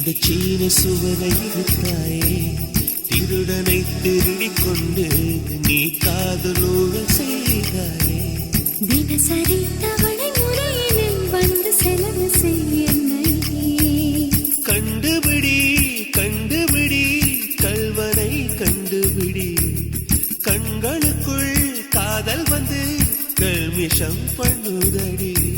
இந்த சீன சுவரை இழுத்தாயே திருடனை திருடிக் கொண்டு நீ காதலோடு செய்தாயே தினசரி தவணை முறையில் வந்து செலவு செய்ய கண்டுபிடி கண்டுபிடி கல்வனை கண்டுபிடி கண்களுக்குள் காதல் வந்து கல்மிஷம் பண்ணுதடி